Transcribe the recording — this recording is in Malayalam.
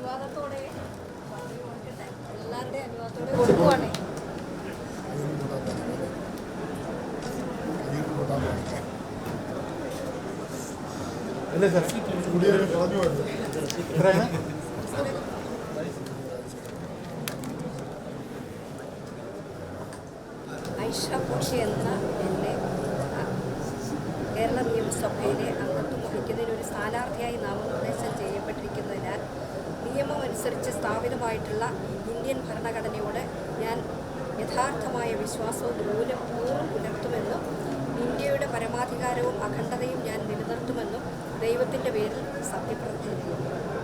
അനുവാദത്തോടെ എല്ലാവരുടെയും അനുവാദത്തോടെ കൊടുക്കുവാണേ. ഐഷ കോശി എന്ന എന്നെ കേരള നിയമസഭയിലെ അംഗത്വം വഹിക്കുന്നതിനൊരു സ്ഥാനാർത്ഥിയായി നാമനിർദ്ദേശം ചെയ്യപ്പെട്ടിരിക്കുന്നതിനാൽ നിയമമനുസരിച്ച് സ്ഥാപിതമായിട്ടുള്ള ഇന്ത്യൻ ഭരണഘടനയോട് ഞാൻ യഥാർത്ഥമായ വിശ്വാസവും നൂലും പുലർത്തുമെന്നും ഇന്ത്യയുടെ പരമാധികാരവും അഖണ്ഡതയും ഞാൻ നിലനിർത്തുമെന്നും ദൈവത്തിൻ്റെ പേരിൽ സത്യപ്രതിജ്ഞ ചെയ്യുന്നു.